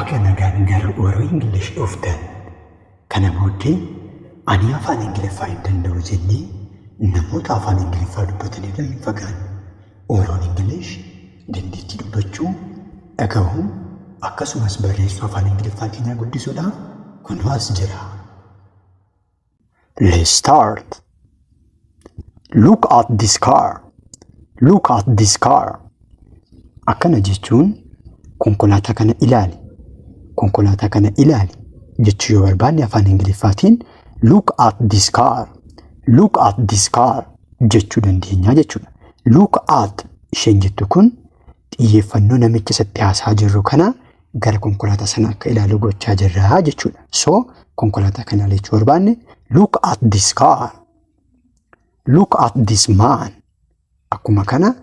Baga nagaan gara warra Ingilish dhuftan. Kana booddee ani afaan Ingiliffaa hin danda'u jennee namoota afaan Ingiliffaa dubbatan irraa hin fagaanne. Oroon Ingilish dandeettii dubbachuu, dhagahuu akkasumas barreessuu afaan Ingiliffaa keenyaa guddisuudhaaf kunoo as jira. Let's start. Look at this car. Look at this car. Akkana jechuun konkolaataa kana ilaali. Konkolaataa kana ilaali jechuu yoo barbaanne afaan Ingiliffaatiin look at this car. Look at this car jechuu dandeenya jechuudha. Look at isheen jettu kun xiyyeeffannoo namicha isatti haasaa jirru kana gara konkolaataa sana akka ilaalu gochaa jirra jechuudha. So konkolaataa kana jechuu barbaanne look at this car. Look at this man. Akkuma kana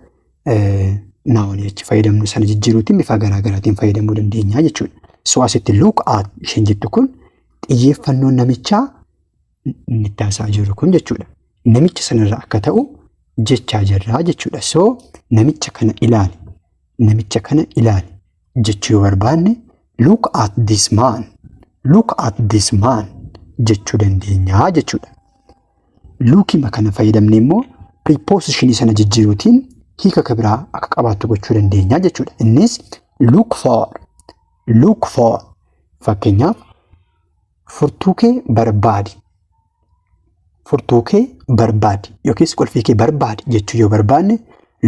naawwan jechi fayyadamnu sana jijjiiruutiin bifa garaa garaatiin fayyadamuu dandeenya jechuudha. So asitti look at isheen jettu kun xiyyeeffannoo namichaa inni haasaa jiru kun jechuudha. Namicha sanarra akka ta'u jechaa jirra jechuudha. So namicha kana ilaali. Namicha kana ilaali jechuu yoo barbaanne look at this man. Look at this man jechuu dandeenya jechuudha. Lookima kana fayyadamne immoo prepositionii sana jijjiiruutiin hiika kabiraa akka qabaattu gochuu dandeenya jechuudha. Innis look for. Look for. Fakkeenyaaf furtuu kee barbaadi. Furtuu kee barbaadi yookiis qulfii kee barbaadi jechuu yoo barbaanne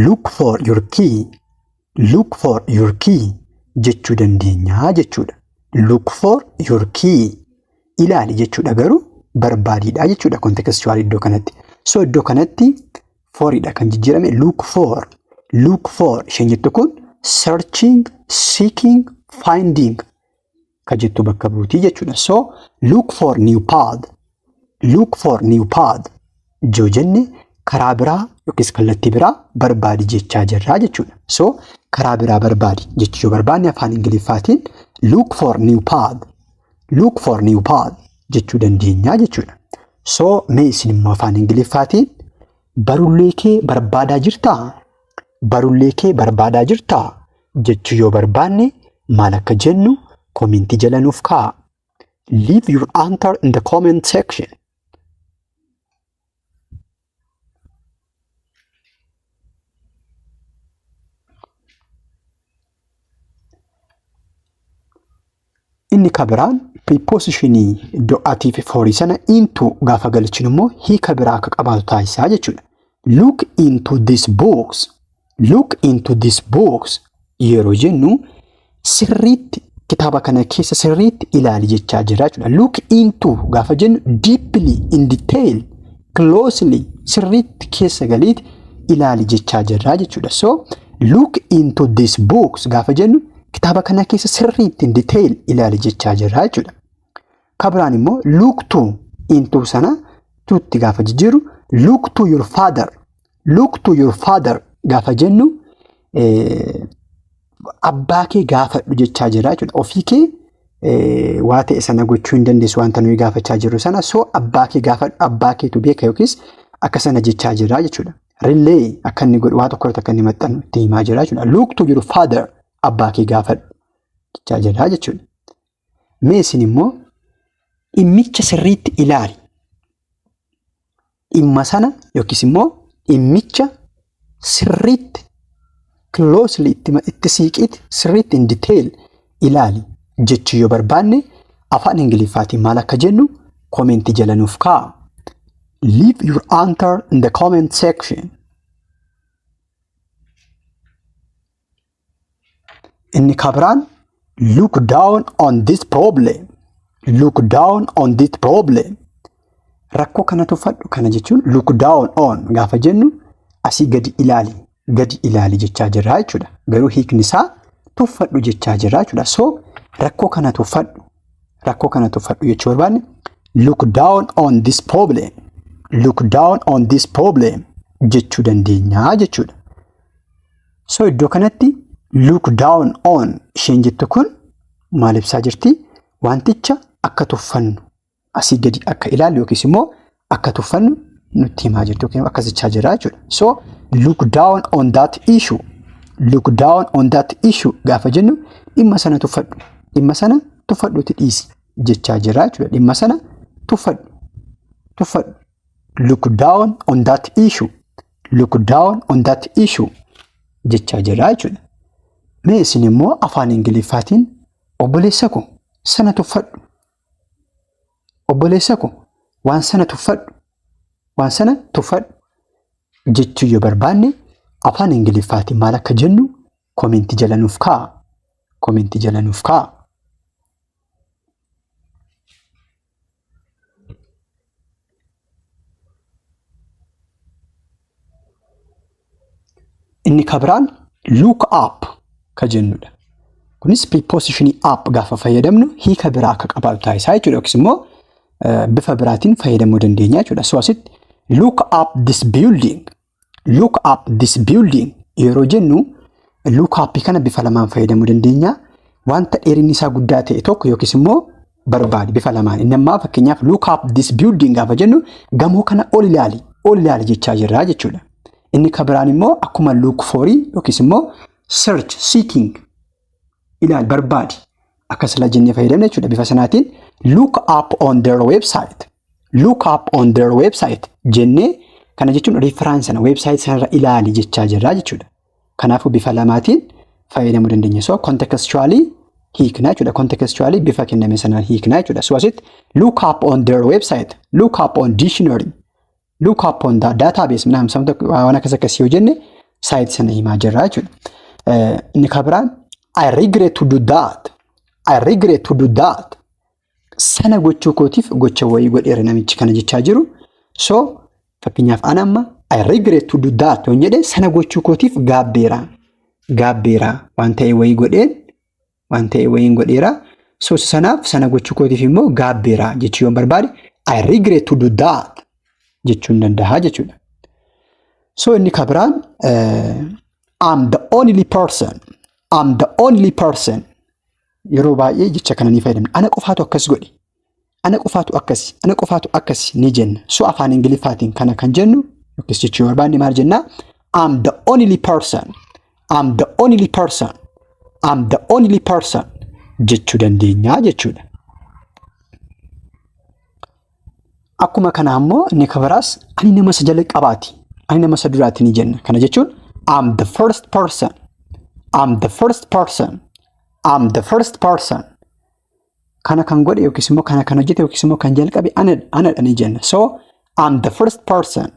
look for your key. Look for your key jechuu dandeenya jechuudha. Look for your key. Ilaali jechuudha garuu barbaadiidha jechuudha kontekstuwaal iddoo kanatti. So iddoo kanatti foridha kan jijjiirame look for. Look for isheen jettu kun searching, seeking, finding ka jettu bakka buutii jechuudha. So look for new path. Look for new path joo jenne karaa biraa yookiis kallattii biraa barbaadi jechaa jirra jechuudha. So karaa biraa barbaadi jechuu yoo barbaanne afaan Ingiliffaatiin look for new path. Look for new path jechuu dandeenya jechuudha. So mee isin immoo afaan Ingiliffaatiin barullee kee barbaadaa jirtaa? Barullee kee barbaadaa jirtaa jechuu yoo barbaanne maal akka jennu komentii jala nuuf kaa'a. Leave your answer in the comment section. Inni kabiraan prepositionii iddoo atii fi forii sana into gaafa galchinu immoo hiika biraa akka qabaatu taasisaa jechuudha. Look into this box. Look into this box yeroo jennu sirriitti kitaaba kana keessa sirriitti ilaali jechaa jira jechuudha. Look into gaafa jennu deeply in detail closely sirriitti keessa galiitti ilaali jechaa jira jechuudha. So look into this box gaafa jennu kitaaba kana keessa sirriitti in detail ilaali jechaa jira jechuudha. Kabiraan immoo look to into sana tutti gaafa jijjiiru look to your father. Look to your father gaafa jennu abbaa kee gaafadhu jechaa jira jechuudha. Ofii kee waa ta'e sana gochuu hin dandeessu wanta nuyi gaafachaa jirru sana. So abbaa kee gaafadhu, abbaa keetu beeka yookiis akka sana jechaa jira jechuudha. Relay akka inni godhu waa tokko akka inni maxxanu itti himaa jira jechuudha. Look to your father. Abbaa kee gaafadhu jechaa jira jechuudha. Mee isin immoo dhimmicha sirriitti ilaali. Dhimma sana yookiis immoo dhimmicha sirriitti closely itti siiqiitti sirriitti in detail ilaali jechuu yoo barbaanne afaan Ingiliffaatiin maal akka jennu komentii jala nuuf kaa'a. Leave your answer in the comment section. Inni kabiraan look down on this problem. Look down on this problem. Rakkoo kana tuffadhu kana jechuun look down on gaafa jennu asii gadi ilaali jechaa jirra jechuudha. Garuu hiikni isaa tuffadhu jechaa jirra jechuudha. So rakkoo kana tuffadhu jechuu barbaanne look down on this problem. Look down on this problem jechuu dandeenya jechuudha. So iddoo kanatti look down on isheen jettu kun maal ibsaa jirti? Wanticha akka tuffannu asii gadi akka ilaalu yookiis immoo akka tuffannu nutti himaa jirtu yookiin akkasichaa jira jechuudha. So look down on that issue. Look down on that issue gaafa jennu dhimma sana tuffadhu dhimma sana tuffadhuuti dhiisi jechaa jira jechuudha. Dhimma sana tuffadhu. Look down on that issue. Look down on that issue jechaa jira jechuudha. Mee isin immoo afaan Ingiliffaatiin obboleessa koo sana tuffadhu. Obboleessa koo waan sana tuffadhu jechuu yoo barbaanne afaan Ingiliffaatiin maal akka jennu komentii jala nuuf kaa'a. Inni kabiraan look up ka jennudha. Kunis prepositionii up gaafa fayyadamnu hiika biraa akka qabaatu taasisaa jechuudha. Yookiis immoo bifa biraatiin fayyadamuu dandeenya jechuudha. So asitti look up this building. Look up this building yeroo jennu look up kana bifa lamaan fayyadamuu dandeenya. Wanta dheerinni isaa guddaa ta'e tokko yookiis immoo barbaadi bifa lamaan. Inni ammaa fakkeenyaaf look up this building gaafa jennu gamoo kana ol ilaali jechaa jirra jechuudha. Inni kabiraan immoo akkuma look for yookiis immoo search seeking ilaali barbaadi akkasila jennee fayyadamna jechuudha. Bifa sanaatiin look up on their website. Look up on their website jennee kana jechuun reference sana website sanarra ilaali jechaa jirra jechuudha. Kanaafuu bifa lamaatiin fayyadamuu dandeenya. So contextually hiikna jechuudha. Contextually bifa kenname sanaan hiikna jechuudha. So asitti look up on their website, look up on dictionary, look up on the database minam samta waan akkasii yoo jenne site sana himaa jirra jechuudha. Inni kabiraan I regret to do that. I regret to do that. Sana gochuu kootiif gocha wayii godheera namichi kana jechaa jiru. So fakkeenyaaf anamma I regret to do that yoo jedhe sana gochuu kootiif gaabbeera waan ta'e wayii godheera. So sanaaf sana gochuu kootiif immoo gaabbeera jechuu yoo barbaade I regret to do that jechuun danda'a jechuudha. So inni kabiraan I'm the only person. I'm the only person. Yeroo baay'ee jecha kana ni fayyadamna. Ana qofaatu akkas godhe. Ana qofaatu akkas ni jenna. So afaan Ingiliffaatiin kana kan jennu yookiis jechuu barbaanne maal jenna? I'm the only person. I'm the only person. I'm the only person jechuu dandeenya jechuudha. Akkuma kana ammoo inni kabiraas ani nama isa jalqabaati. Ani nama isa duraati ni jenna. Kana jechuun I'm the first person. I'm the first person. I'm the first person. Kana kan godhe yookiis immoo kana kan hojjete yookiis immoo kan jalqabe anadha ni jenna. So I'm the first person.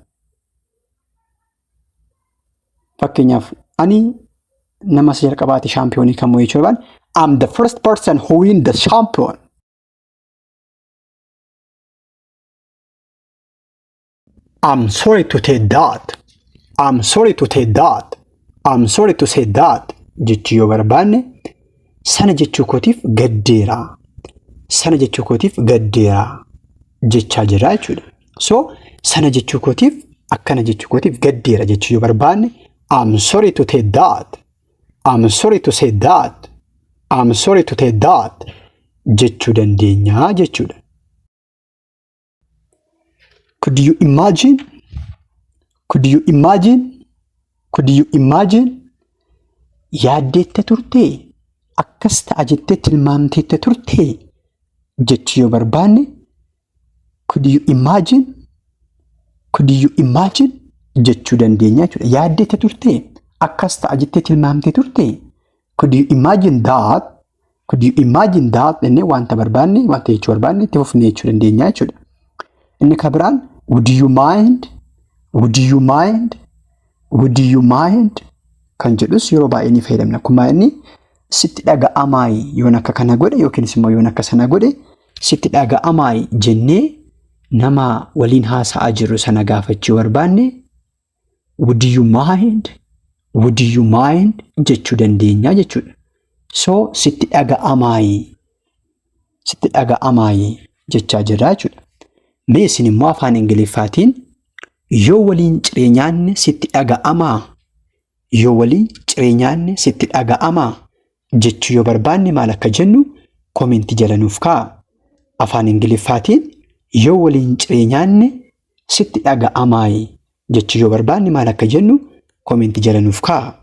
Fakkeenyaaf ani nama isa jalqabaati shaampiyoonii kan mo'ee jechuu barbaanne I'm the first person who win the champion. I'm sorry to say that. I'm sorry to say that. I'm sorry to say that. Jechuu yoo barbaanne sana jechuu kootiif gaddeera. Sana jechuu kootiif gaddeera jechaa jira jechuudha. So sana jechuu kootiif akkana jechuu kootiif gaddeera jechuu yoo barbaanne I'm sorry to say that. I'm sorry to say that. I'm sorry to say that jechuu dandeenya jechuudha. Could you imagine? Could you imagine? Could you imagine? Yaaddeetta turtee akkas ta'a jettee tilmaamteetta turtee jechuu yoo barbaanne could you imagine? Could you imagine? Jechuu dandeenya jechuudha. Yaaddeetta turtee akkas ta'a jettee tilmaamtee turtee could you imagine that? Could you imagine that? Inni wanta barbaanne wanta jechuu barbaanne itti fufnee jechuu dandeenya jechuudha. Inni kabiraan would you mind? Would you mind? Would you mind? Kan jedhus yeroo baay'ee ni fayyadamna. Akkuma inni sitti dhaga'amaayi yoon akka kana godhe yookiin immoo yoon akka sana godhe sitti dhaga'amaayi jennee nama waliin haasa'aa jiru sana gaafachuu barbaanne would you mind? Would you mind? Jechuu dandeenya jechuudha. So sitti dhaga'amaayi jechaa jirra jechuudha. Mee isin immoo afaan Ingiliffaatiin yoo waliin ciree nyaanne sitti dhaga'amaa. Yoo waliin ciree nyaanne sitti dhaga'amaa jechuu yoo barbaanne maal akka jennu komentii jala nuuf kaa'a. Afaan Ingiliffaatiin yoo waliin ciree nyaanne sitti dhaga'amaayi jechuu yoo barbaanne maal akka jennu komentii jala nuuf kaa'a.